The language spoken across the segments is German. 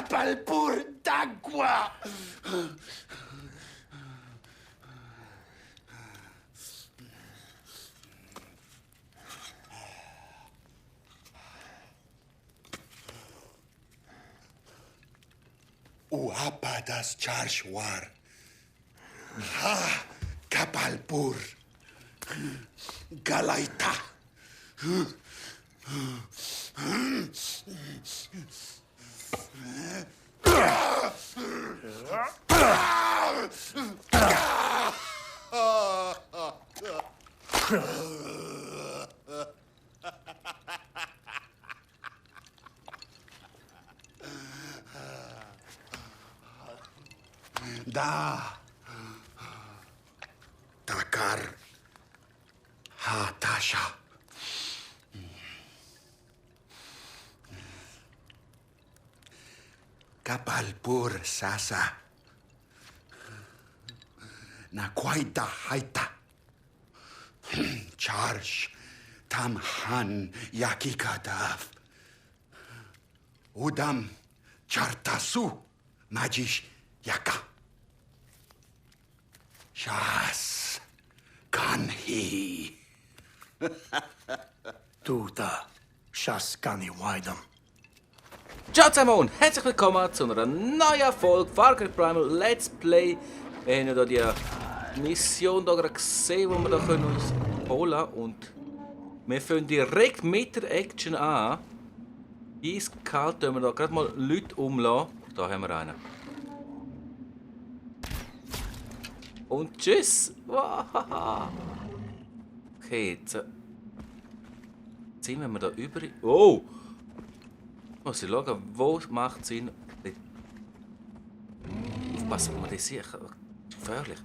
Capalpur d'Agua! Uapa das Charshwar. Ha Capalpur. Galaita. Da. Takar. Hatasha. Capalpur Sasa. Nakwaita Haita. Charge Tamhan Yakikadav. Udam Chartasu Majish Yaka. Shas Kanhi. Tuta Shaskani Waidam. Ciao zusammen und herzlich willkommen zu einer neuen Folge Far Cry Primal Let's Play. Wir haben hier die Mission hier gerade gesehen, die wir hier uns holen können. Und wir fangen direkt mit der Action an. Eiskalt tun wir hier gerade mal Leute umlassen. Da haben wir einen. Und tschüss! Wahaha. Okay, jetzt sind wir da über. Oh! Muss ich schauen, wo macht Sinn. Aufpassen, wenn man das sieht. Gefährlich.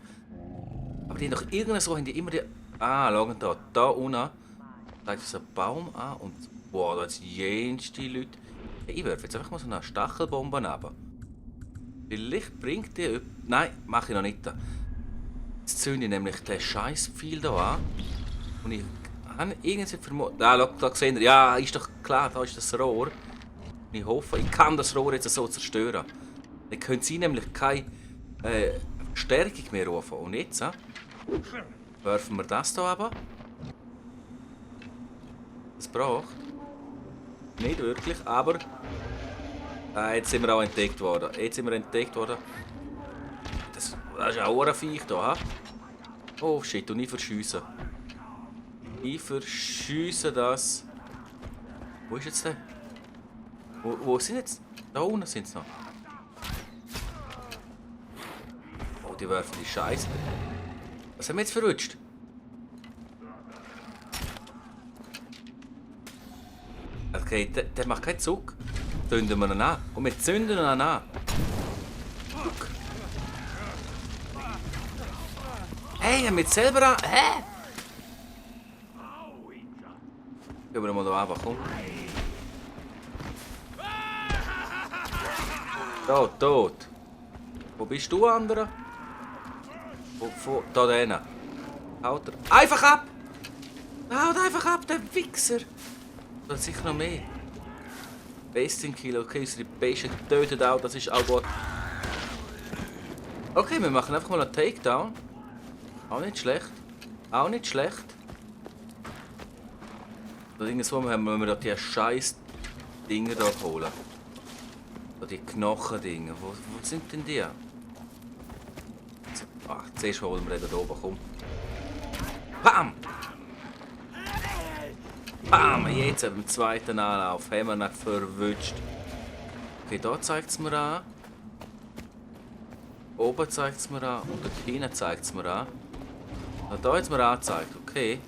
Aber die haben doch irgendwo haben die immer die. Ah, schauen da. Da unten zeigt es einen Baum an und. Boah, da sind jenste Leute. Ich werfe jetzt einfach mal so eine Stachelbombe runter. Vielleicht bringt die. Nein, mache ich noch nicht. Jetzt zünde ich nämlich den scheiß Pfeil hier an. Und ich habe irgendwie vermutet. Ah, da seht ihr. Ja, ist doch klar, da ist das Rohr. Ich hoffe, ich kann das Rohr jetzt so zerstören. Dann können sie nämlich keine Stärkung mehr rufen. Und jetzt werfen wir das hier runter. Das braucht. Nicht wirklich, aber jetzt sind wir auch entdeckt worden. Das ist auch ein Viech hier. Oh shit, und ich verschiessen. Ich verschiessen das. Wo ist jetzt der? Wo sind jetzt? Da unten sind sie noch. Oh, die werfen die Scheiße. Was haben wir jetzt verrutscht? Okay, der macht keinen Zug. Zünden wir ihn an. Und wir zünden ihn an. Guck. Hey, er mit selber an. Hä? Gehen wir mal da runter, komm. Tot. Wo bist du, andere? Wo? Da drinnen. Haut er. Einfach ab! Haut einfach ab, der Wichser! Da hat sicher noch mehr. Besting-Kill, okay, unsere Bestie getötet auch, das ist auch gut. Okay, wir machen einfach mal einen Takedown. Auch nicht schlecht. Irgendwo müssen wir die scheiß Dinger hier holen. Die Knochendinger. Wo sind denn die? Ach, zuerst holen wir den da oben, komm. Bam! Bam! Jetzt beim zweiten Anlauf haben wir ihn verwünscht. Okay, da zeigt es mir an. Oben zeigt es mir an und dort hinten zeigt es mir an. Und da hat es mir angezeigt, okay.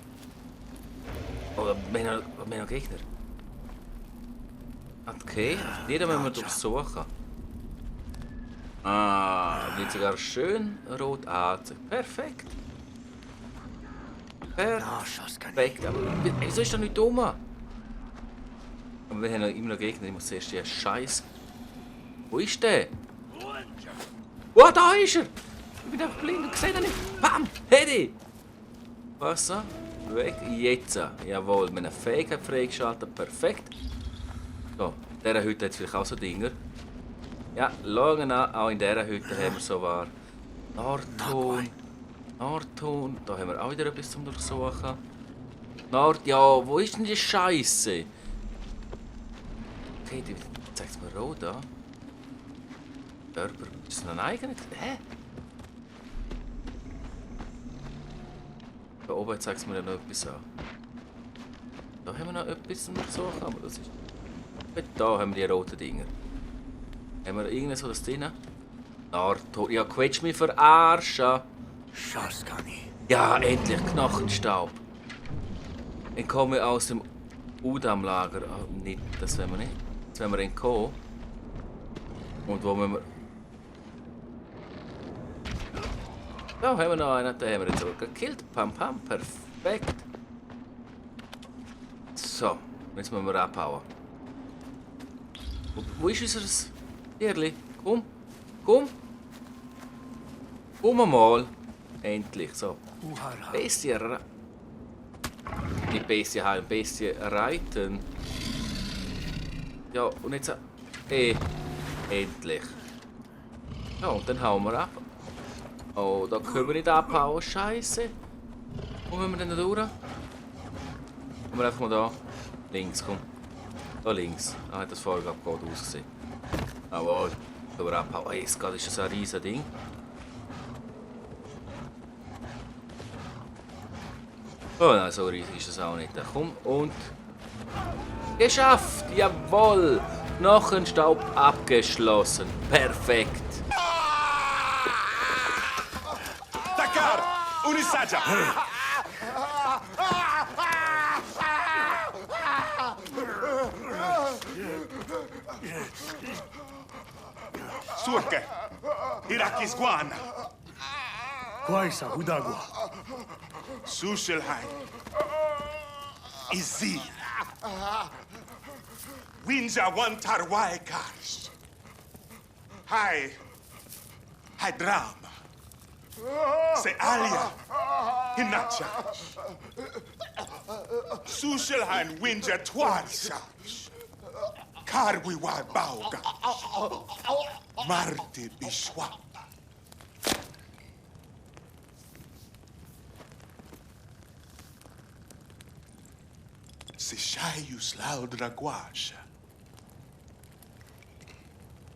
Oh, wir haben noch Gegner. Okay, die müssen wir durchsuchen. Ah, wird sogar schön rot angezeigt. Perfekt. Perfekt. Aber wieso ist das nicht dumm? Aber wir haben immer noch Gegner. Ich muss zuerst die Scheiß. Wo ist der? Oh, da ist er! Ich bin einfach blind und sehe ihn nicht. Bam! Hedi! Was? Weg. Jetzt. Jawohl, mit einer Fähigkeit freigeschaltet. Perfekt. So, dieser heute hat vielleicht auch so Dinger. Ja, schauen an, auch in dieser Hütte haben wir so war. Nordton. Nordton. Da haben wir auch wieder etwas zum Durchsuchen. Ja, wo ist denn die Scheiße? Okay, die zeigt es mir rot an. Körper. Ist das ein eigener? Hä? Da oben zeigt es mir noch etwas an. Da haben wir noch etwas zum Durchsuchen, aber das ist. Da haben wir die roten Dinger. Haben wir irgendwas das drin? Nordton. Ja, quetsch mich verarschen. Shaskani. Ja, endlich Knochenstaub. Ich komme aus dem Udam-Lager. Oh, nicht, das wollen wir nicht. Jetzt wollen wir entkommen. Und wo müssen wir... Da haben wir noch einen, den haben wir jetzt sogar gekillt. Pam, pam, perfekt. So, jetzt müssen wir abhauen. Wo ist unser Tierli? Komm, komm. Komm mal. Endlich, so. Uhara. Bestie... Nicht Bestie heilen, Bestie reiten. Ja, und jetzt... endlich. Ja, und dann hauen wir ab. Oh, da können wir nicht abhauen. Scheiße. Wo müssen wir denn da durch? Kommen wir einfach mal da. Links, komm. Da links. Da hat das vorher gerade gut ausgesehen. Jawohl. Können wir abhauen. Oh, jetzt gerade ist das ein riesen Ding. Oh nein, so riesig ist das auch nicht. Komm und... Geschafft! Jawohl! Knochenstaub abgeschlossen. Perfekt. Dakar! Unisaja! Surke! Irakis Guana! Kwaisa Hudagwa. Sushelheim! Izi! Winja Wantarwai Kars! Hai! Hydrama! Se Alia! Hinacha! Sushelheim Winja Twarsas! Karwiwa Bauga! Marte Bishwap! Se Shaius Laudra Guasha!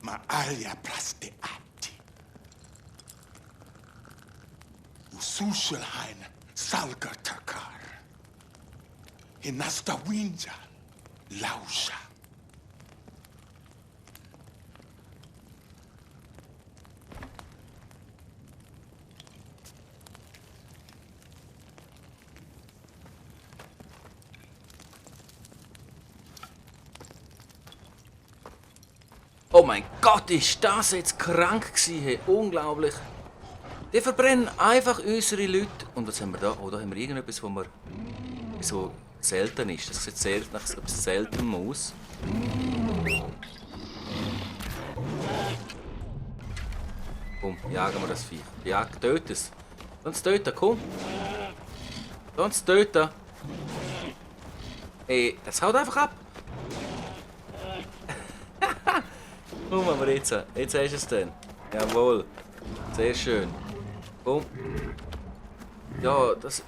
Ma Alia Prasteati! Usushelhain Salgar Takar! Hinasta Winja Lausha! Oh mein Gott, ist das jetzt krank gewesen? Hey, unglaublich. Die verbrennen einfach unsere Leute. Und was haben wir da? Oh, da haben wir irgendetwas, wo wir so selten ist. Das sieht sehr nach etwas Seltenem aus. Komm, jagen wir das Viech. Jag, töte es. Sonst töten, komm. Sonst töten. Ey, es haut einfach ab. Komm, aber jetzt hast du es dann. Jawohl. Sehr schön. Komm. Ja, das...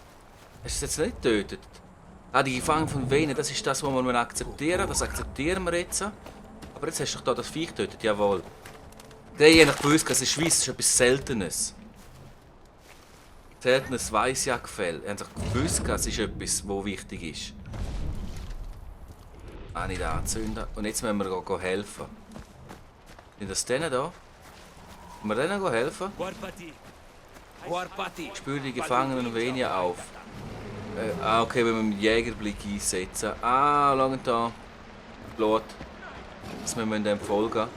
Hast du es jetzt nicht getötet? Ah, die Gefangenen von Venen, das ist das, was wir akzeptieren müssen. Das akzeptieren wir jetzt. Aber jetzt hast du doch da das Viech getötet, jawohl. Die haben gewusst, es ist Schweiz, es ist etwas Seltenes. Seltenes Weissjagdfell. Die haben sich gewusst, es ist etwas, was wichtig ist. Ah, nicht anzünden. Und jetzt müssen wir helfen. Sind das denen da? Können wir denen helfen? Ich spüre die Gefangenen weniger auf. Okay, wenn wir den Jägerblick einsetzen. Ah, lange da. Blut. Jetzt müssen wir dem folgen.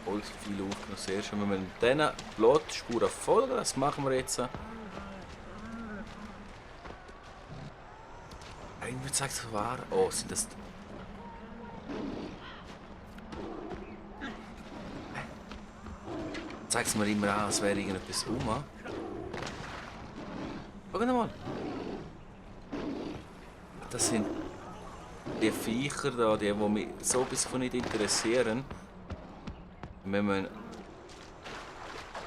Voll viel aufgenommen, sehr schön. Wir müssen diesen Blutspuren folgen, das machen wir jetzt. Irgendwie zeigt es wahr. Oh, sind das. Zeigt es mir immer an, als wäre irgendetwas rum. Schau mal. das sind die Viecher da, die mich so bis von nicht interessieren. Wenn wir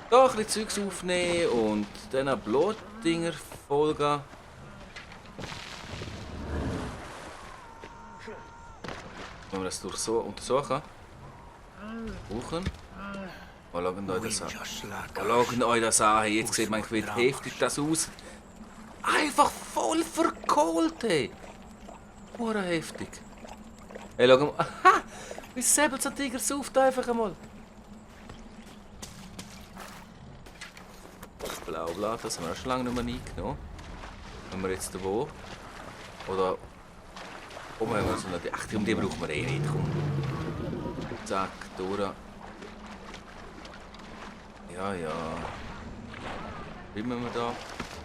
da ein bisschen Zeugs aufnehmen und dann auch Blutdinger folgen. Wenn wir das durch so untersuchen. Brauchen. Mal schauen euch das an. Mal schauen euch das an. Hey, jetzt sieht man, wie heftig das aus. Einfach voll verkohlt, hey. Hure heftig. Hey, schau mal. Aha! Wie Säbelzahntiger sauft einfach einmal. Blaublatt, das haben wir schon lange nicht mehr eingenommen. Haben wir jetzt wo? Oder... Oh, haben wir so eine... Ach, um die brauchen wir eh nicht. Komm. Zack, durch. Ja, ja. Schwimmen wir da?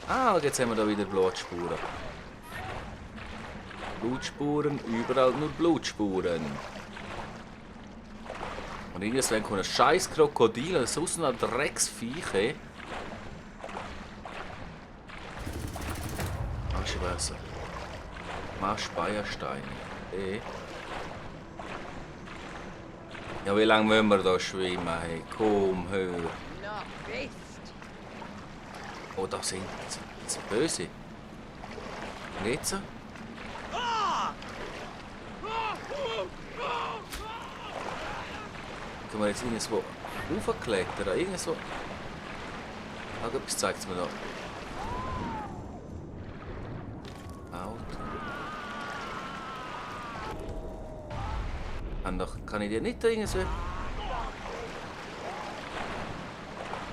Ah, jetzt haben wir da wieder Blutspuren. Blutspuren, überall nur Blutspuren. Und irgendwann kommt ein scheiß Krokodil oder so ein Drecksviech, ey. Aschwasser. Maschbeierstein. Ey. Ja, wie lange müssen wir da schwimmen? Hey, komm, hör. Oh, da sind sie böse. Und jetzt? Können wir jetzt irgendwo raufklettern? Irgendwo. Ah, etwas zeigt es mir da. Auto. Und doch kann ich dir nicht irgendwo.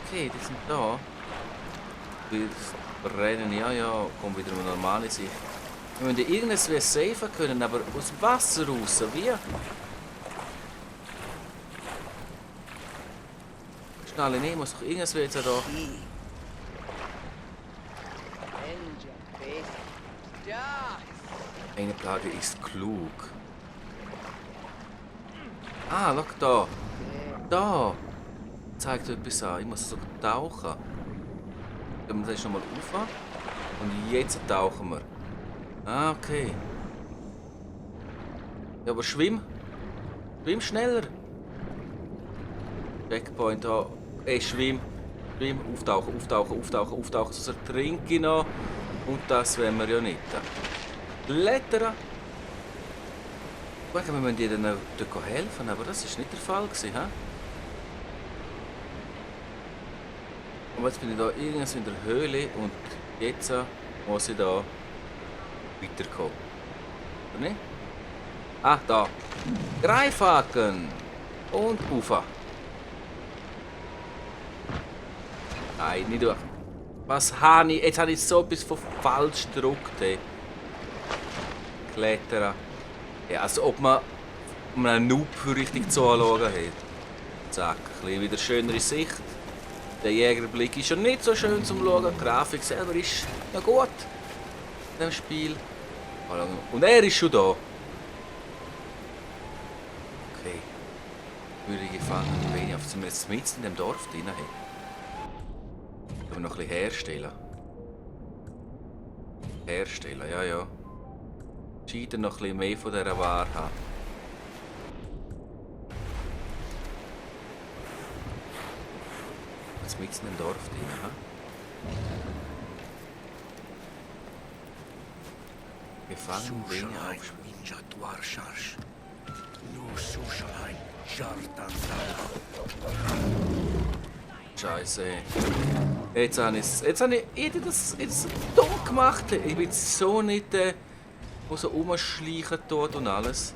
Okay, die sind da. Wir rennen, ja, kommt wieder eine normale Sicht. Wir müssen irgendwas safen können, aber aus dem Wasser raus, wie? Schnell, ich muss doch irgendwas jetzt da. Eine Plage ist klug. Ah, schau da. Da. Zeigt etwas an. Ich muss sogar tauchen. Dann wir das nochmal rauf. Und jetzt tauchen wir. Ah, okay. Ja, aber schwimm. Schwimm schneller. Checkpoint da. Ey, schwimm. Schwimm. Auftauchen, auftauchen, auftauchen, auftauchen. Sonst ertrinke ich noch. Und das wollen wir ja nicht. Klettern. Guck, wir müssen dir dann helfen, aber das war nicht der Fall. He? Aber jetzt bin ich da irgendwas in der Höhle und jetzt muss ich da weiterkommen. Oder nicht? Ah, da. Greifhaken. Und rauf. Nein, nicht durch. Was habe ich? Jetzt habe ich so etwas von falsch gedruckt. Hey. Klettern. Ja, als ob man einen Noob richtig zuschauen hat. Zack, ein bisschen wieder schönere Sicht. Der Jägerblick ist ja nicht so schön zum Schauen. Die Grafik selber ist ja gut in dem Spiel. Und er ist schon da. Okay. Würde ich gefangen, wenn ich auf zum jetzt mitten in dem Dorf drin habe. Können wir noch ein bisschen herstellen. Herstellen, ja, ja. Scheint noch ein bisschen mehr von dieser Ware haben. Jetzt mitten in dem Dorf drin, ha? Gefangen, wenig aufspielen. Scheiße. Jetzt habe ich das dumm gemacht. Ich bin so nicht der so rumschleichen tut und alles.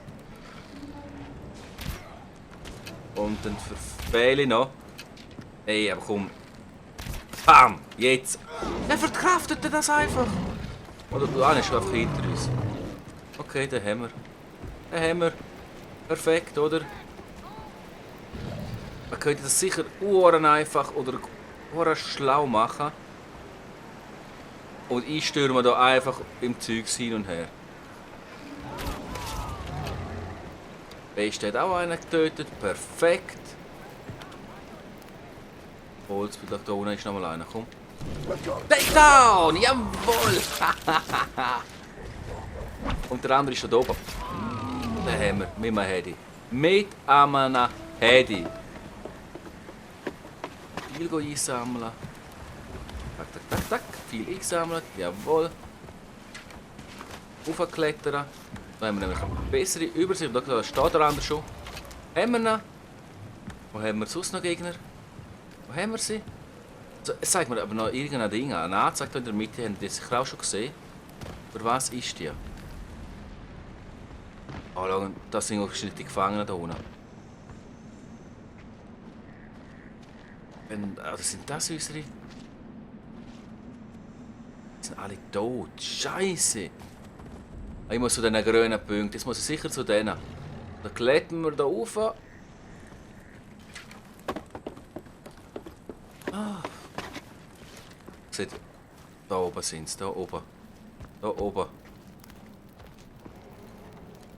Und dann verfehle ich noch. Ey, aber komm. Bam! Jetzt! Er verkraftet das einfach! Oder du ist schon einfach hinter uns. Okay, den haben wir. Den haben wir. Perfekt, oder? Man könnte das sicher einfach oder schlau machen. Und ich stürme da einfach im Zeug hin und her. Best hat auch einen getötet. Perfekt. Holz, vielleicht da unten ist noch mal einer. Komm. Takedown! Jawohl! Und der andere ist da oben. Den haben wir mit einem Hedi. Mit einem Hedi. Viel einsammeln. Tack, tack, tack, tack. Viel eingesammelt. Jawohl. Aufklettern. Da haben wir nämlich eine bessere Übersicht. Da steht der andere schon. Haben wir noch? Wo haben wir sonst noch Gegner? Wo haben wir sie? So, es zeigt mir aber noch irgendein Ding an. Eine Anzeige in der Mitte, habt ihr sicher auch schon gesehen. Für was ist die? Oh, schau, das sind auch die Gefangenen da unten. Das sind das unsere? Die sind alle tot. Scheiße! Ich muss zu diesen grünen Punkten. Jetzt muss ich sicher zu denen. Dann klettern wir da rauf. Seht, da oben sind sie, da oben. Da oben.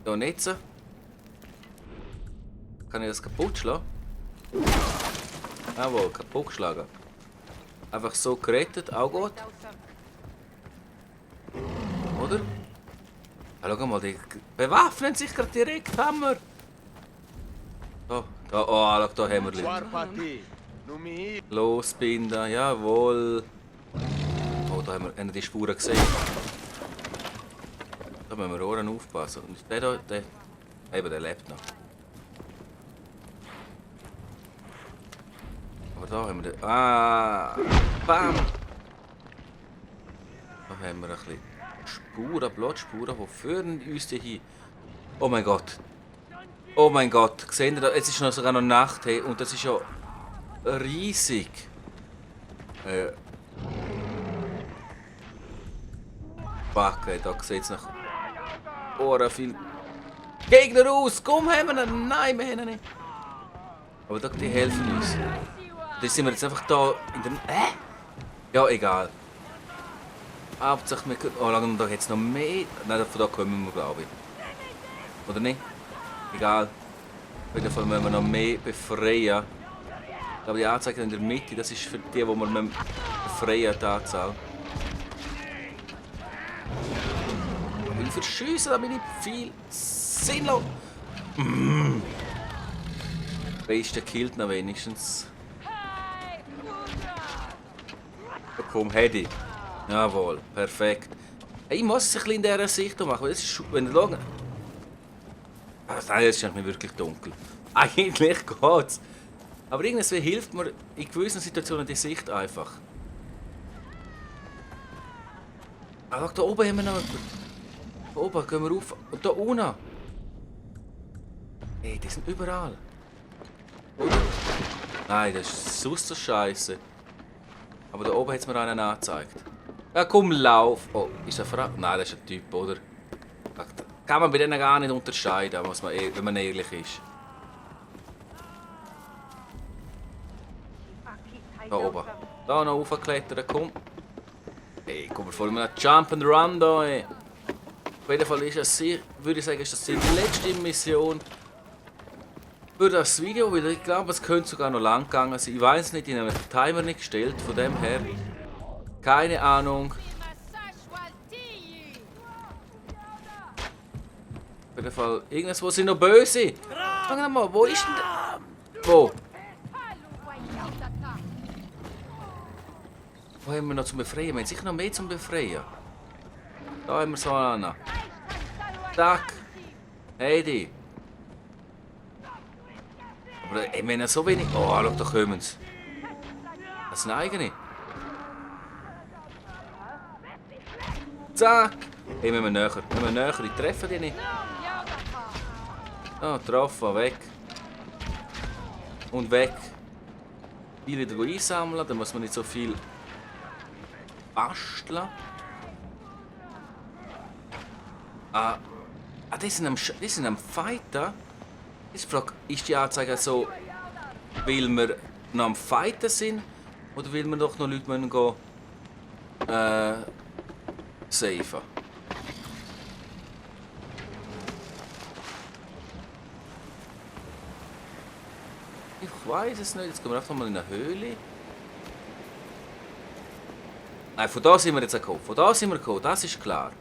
Da nicht. Kann ich das kaputt schlagen? Jawohl, kaputt geschlagen. Einfach so gerettet, auch gut. Oder? Ja, schau mal, die bewaffnen sich gerade direkt, Hammer. Da, oh, schau, da haben wir Leute. Losbinden, jawohl. Oh, da haben wir die Spuren gesehen. Da müssen wir Ohren aufpassen. Und der da, der lebt noch. Aber da haben wir den. Ah! Bam! Da haben wir ein bisschen Spuren, Blutspuren. Wo führen uns die hin? Oh mein Gott! Oh mein Gott! Seht ihr da? Es ist noch sogar noch Nacht, hey, und das ist ja riesig. Backe, da sieht es nach Ohren viel Gegner aus! Komm, haben wir ihn! Nein, wir haben ihn nicht! Aber da, die helfen uns. Da sind wir jetzt einfach da in der. Ja, egal. Hauptsache, wir können. Oh, lange, da jetzt noch mehr. Nein, von da kommen wir, glaube ich. Oder nicht? Egal. Auf jeden Fall müssen wir noch mehr befreien. Ich glaube, die Anzeige in der Mitte, das ist für die, die wir befreien, die Anzahl. Aber ich verschiessen, da bin ich viel sinnlos. Der Beste killt noch wenigstens. Komm, Hedi. Jawohl, perfekt. Hey, ich muss es ein bisschen in dieser Sicht machen. Das ist, wenn ihr schaut. Nein, jetzt ist mir wirklich dunkel. Eigentlich geht's. Aber irgendwie hilft mir in gewissen Situationen die Sicht einfach. Ah, da oben haben wir noch jemanden. Da oben gehen wir rauf. Und da unten. Hey, die sind überall. Oder? Nein, das ist sonst so scheiße. Aber da oben hat es mir einen angezeigt. Ja, komm, lauf! Oh, ist das eine Frau? Nein, das ist ein Typ, oder? Kann man bei denen gar nicht unterscheiden, wenn man ehrlich ist. Da oben. Da noch raufklettern, komm. Ey, komm, voll mit einem Jump and Run da, ey. Auf jeden Fall ist das, würde ich sagen, ist das die letzte Mission für das Video, weil ich glaube, es könnte sogar noch lang gegangen sein. Ich weiß nicht, ich habe den Timer nicht gestellt, von dem her. Keine Ahnung. Auf jeden Fall, irgendwo sind noch böse. Sag mal, wo ist denn der? Wo? Wo haben wir noch zum Befreien? Wir haben sicher noch mehr zum Befreien. Da haben wir so einen. Zack. Heidi. Aber ich meine so wenig. Oh, schau, da kommen sie. Das sind eigene. Zack. Hey, wir müssen näher. Ich treffe die nicht. Ah, getroffen. Weg. Und weg. Die wieder einsammeln. Dann muss man nicht so viel basteln. Die sind am Fighten. Ist die Frage, ist die Anzeige so, weil wir noch am Fighten sind? Oder weil wir doch noch Leute gehen safen? Ich weiß es nicht. Jetzt gehen wir einfach mal in eine Höhle. Nein, von da sind wir jetzt gekommen. Das ist klar.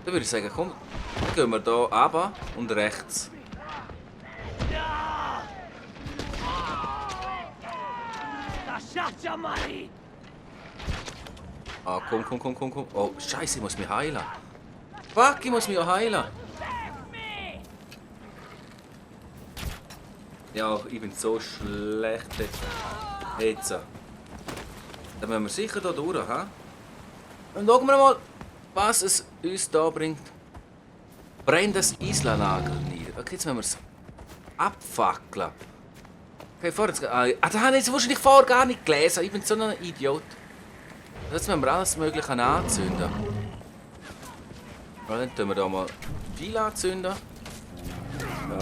Dann würde ich sagen, komm, dann gehen wir hier runter und rechts. Ah, komm. Oh, Scheiße, ich muss mich heilen. Fuck, ich muss mich auch heilen. Ja, ich bin so schlecht jetzt. Dann müssen wir sicher hier durch, hä? Und schauen wir mal, was es uns da bringt. Brennt das Isla-Lager nieder. Okay, jetzt müssen wir es abfackeln. Okay, vorher jetzt... Ah, da habe ich jetzt wahrscheinlich vorher gar nicht gelesen. Ich bin so ein Idiot. Jetzt müssen wir alles Mögliche anzünden. Ja, dann tun wir hier mal viel anzünden. Ja.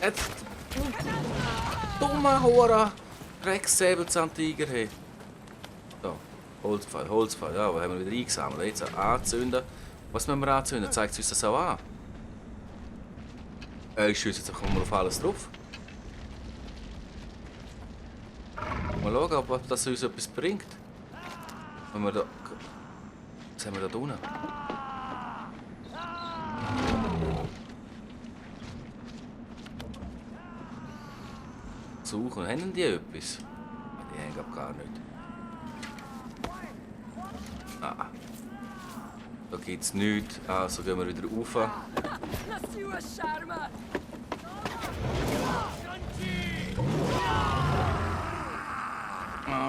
Jetzt... Dummer Hure Drecksäbelzahntiger, hey. So, Holzpfeil. Ja, wo haben wir wieder eingesammelt? Jetzt anzünden. Was müssen wir anzünden? Zeigt es uns das auch an? Ich schieße jetzt einfach mal auf alles drauf. Mal schauen, ob das uns etwas bringt. Wenn wir da... Was haben wir da unten? Suchen, haben die etwas? Die haben glaub gar nicht. Ah. Da gibt es nichts, also gehen wir wieder rauf.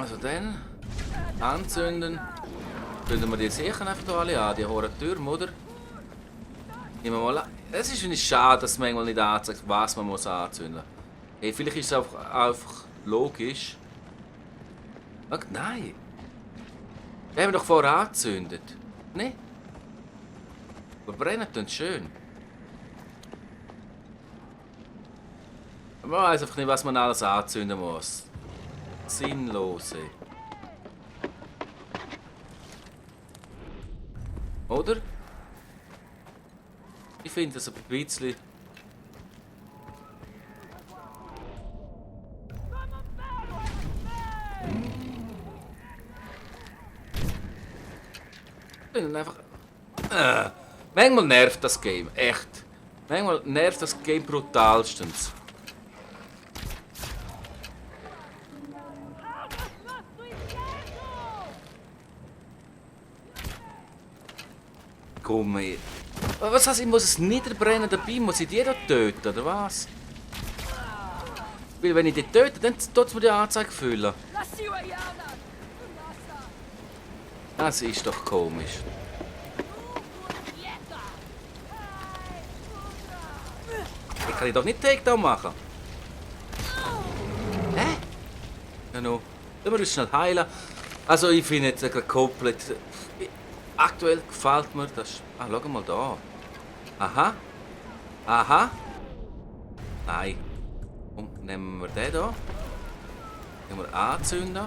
Also dann anzünden. Zünden wir die sicher einfach hier alle an, die hohen Türen, oder? Nehmen wir mal an. Es ist nicht schade, dass es manchmal nicht anzeigt, was man muss anzünden muss. Hey, vielleicht ist es einfach logisch. Ach, nein! Den haben wir doch vorher angezündet. Ne? Aber brennen tun schön. Man weiß einfach nicht, was man alles anzünden muss. Sinnlose. Oder? Ich finde das ein bisschen... Einfach... Manchmal nervt das Game, echt. Manchmal nervt das Game brutalstens. Komm her. Was heißt, ich muss es niederbrennen dabei? Muss ich die da töten, oder was? Weil wenn ich die töte, dann tut es mir die Anzeige füllen. Das ist doch komisch. Ich kann doch nicht Takedown machen. Hä? Ja, no. Dann müssen wir uns schnell heilen. Also ich finde jetzt gerade komplett... Aktuell gefällt mir das... Ah, schau mal da. Aha. Nein. Komm, nehmen wir den hier. Können wir anzünden.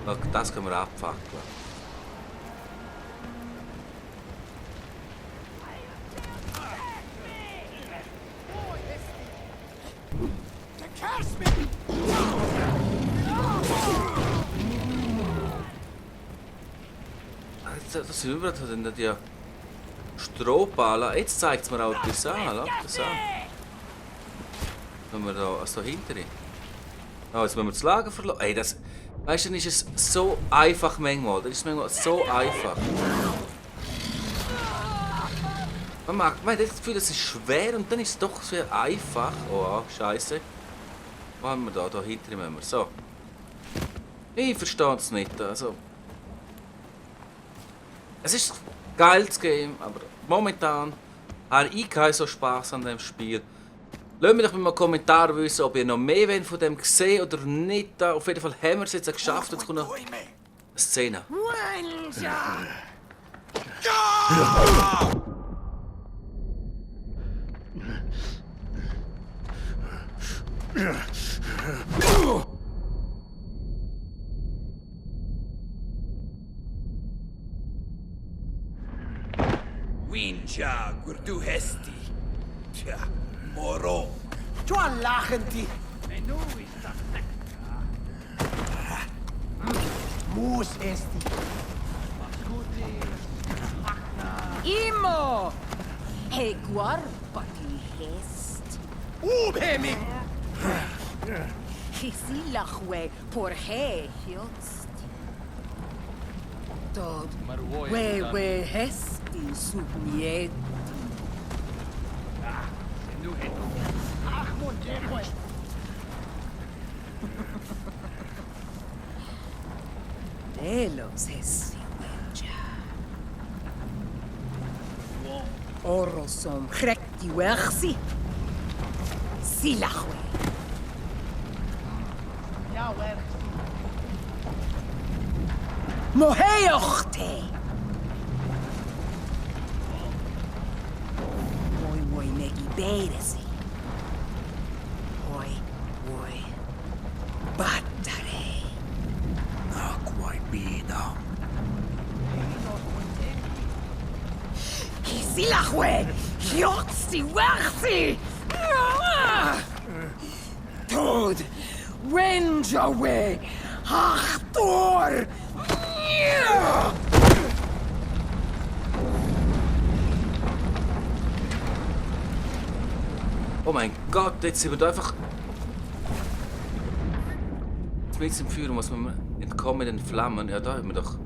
Schau, das können wir abfackeln. Das sind überall die Strohballen. Jetzt zeigt es mir auch etwas an. Schau das an. Wenn wir da, also hinter ihm. Oh, jetzt müssen wir das Lager verlassen. Ey, das... Weißt du, dann ist es so einfach manchmal. Das ist manchmal so einfach. Man hat das Gefühl, das ist schwer und dann ist es doch sehr einfach. Oh, Scheiße. Was haben wir da? Da hinter ihm haben wir. So. Ich verstehe es nicht. Also... Es ist ein geiles Game, aber momentan habe ich keinen so Spaß an diesem Spiel. Lasst mich doch mal einen Kommentar wissen, ob ihr noch mehr von dem gesehen oder nicht. Auf jeden Fall haben wir es jetzt geschafft. Jetzt kommt noch eine Szene. Wincha, gurdu hesti. Tja, moro. Chuan lachen ti. Mus esti. Imo! He guarpati hest. Ubhemi! Hisilachwe por he hiost. Dod we hesti subniet. Delos hesti wenja. Orosom rekti wersi. Silachwe. Moheochte! Moi negi beiresi. Oi. Battare. Aquai bida. Hisilachwe! Hiotsti wersi! Tod! Wenjawe! Achtor! Oh mein Gott, jetzt sind wir da einfach... Mit dem Feuer muss man entkommen den Flammen. Ja, da haben wir doch...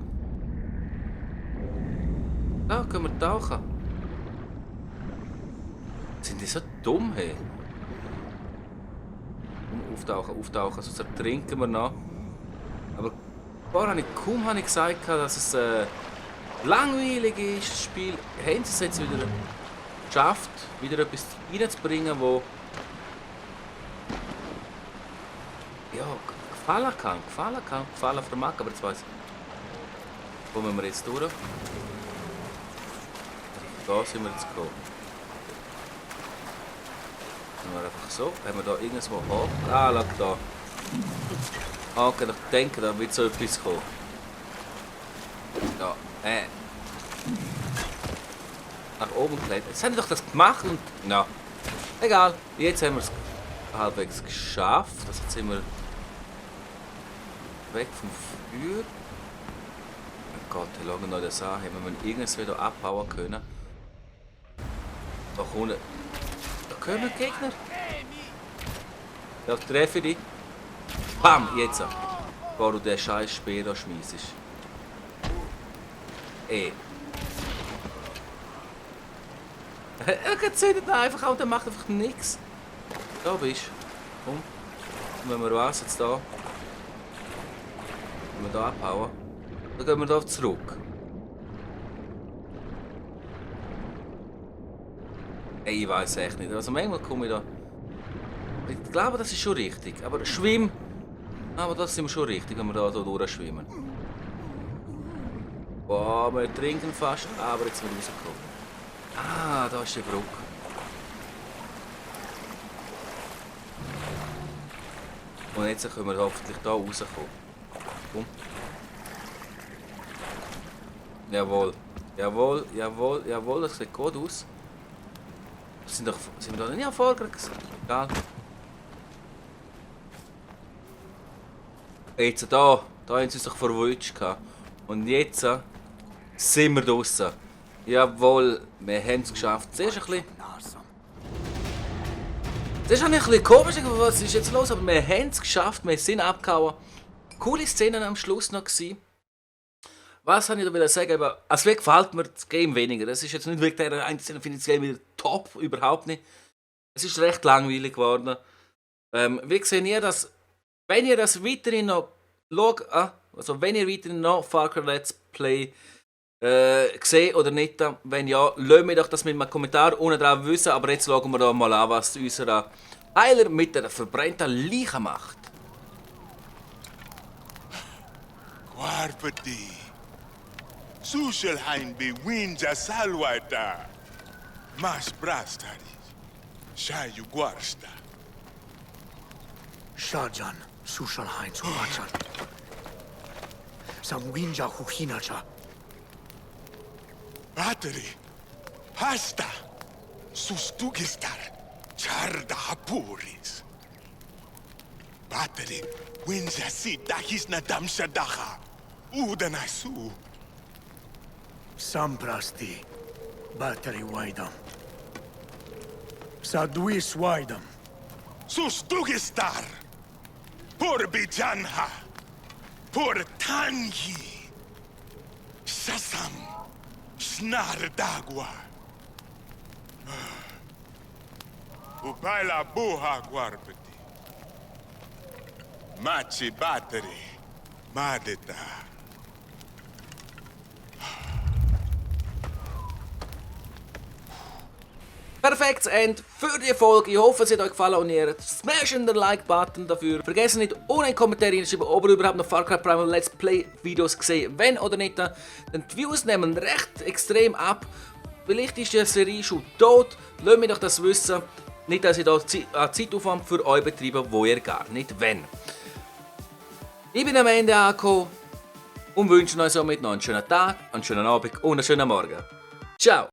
Da können wir tauchen. Sind die so dumm, hey? Auftauchen, sonst ertrinken wir noch. Aber vorher habe ich gesagt, dass es langweilig ist, das Spiel. Haben sie es jetzt wieder geschafft, wieder etwas reinzubringen, wo ja, gefallen vermag, aber jetzt weiss ich. Wo müssen wir jetzt durch? Da sind wir jetzt gekommen. Wir einfach so, haben wir da irgendwo hoch? Ah, schau da. Okay, ich denke, da wird so etwas kommen. Da, nach oben geklettert. Jetzt haben wir doch das gemacht und... Ja, egal. Jetzt haben wir es halbwegs geschafft. Also jetzt sind wir weg vom Feuer. Oh Gott, wir schauen noch das an. Haben wir irgendwas wieder abbauen können? Da kommen... Da kommen Gegner. Da treffe ich dich. Bam, jetzt. Bevor du den scheiß Speer da schmiessest. Ey. Er zündet ihn einfach an, der macht einfach nichts. Da bist du. Komm. Und wenn wir was jetzt da. Wenn wir da abhauen, dann gehen wir da zurück. Ey, ich weiß echt nicht. Also manchmal komme ich da. Ich glaube, das ist schon richtig. Aber schwimm. Aber das sind wir schon richtig, wenn wir da durchschwimmen. Boah, wir trinken fast, aber jetzt sind wir rausgekommen. Ah, da ist die Brücke. Und jetzt können wir hoffentlich hier rauskommen. Komm. Jawohl, das sieht gut aus. Sind wir da nicht erfolgreich? Egal. Jetzt da haben sie sich verwünscht. Und jetzt sind wir draußen. Jawohl, wir haben es geschafft. Zuerst ein bisschen... Das ist ein bisschen komisch, was ist jetzt los? Aber wir haben es geschafft, wir sind abgehauen. Coole Szenen am Schluss noch gewesen. Was soll ich da sagen? Also wie gefällt mir das Game weniger. Das ist jetzt nicht wirklich der eine Szene, finde ich das Game wieder top, überhaupt nicht. Es ist recht langweilig geworden. Wie seht ihr das? Wenn ihr das weiterhin noch schaut, also wenn ihr weiterhin noch Far Cry Let's Play seht oder nicht, wenn ja, lasst mir doch das mit einem Kommentar unten drauf wissen. Aber jetzt schauen wir da mal an, was unser Heiler mit der verbrannten Leiche macht. Guarpati. Sushelhain be winja salwata. Mas brastaris. Shayu guarsta. Shajan, Sushalhain Suhachan. Samwinja Huhinacha. Battery. Hasta. Sustugistar. Charda hapuris. Battery, winja si dakis na damshadaha. Udana su. Samprasti. Battery waidam. Sadwis waidam. Sustugistar. Por bijanha. Por tangi. Shasam. Snar dagwa. Upaila buha guarpeti. Machi battery. Madeta. Perfektes Ende für die Folge. Ich hoffe, es hat euch gefallen und ihr smasht den Like-Button dafür. Vergesst nicht, ohne einen Kommentar reinzuschreiben, ob ihr überhaupt noch Far Cry Primal Let's Play Videos gesehen, wenn oder nicht. Denn die Views nehmen recht extrem ab. Vielleicht ist die Serie schon tot. Lasst mich doch das wissen. Nicht, dass ich da Zeitaufwand für euch betreibe, wo ihr gar nicht wollt. Ich bin am Ende angekommen und wünsche euch somit noch einen schönen Tag, einen schönen Abend und einen schönen Morgen. Ciao!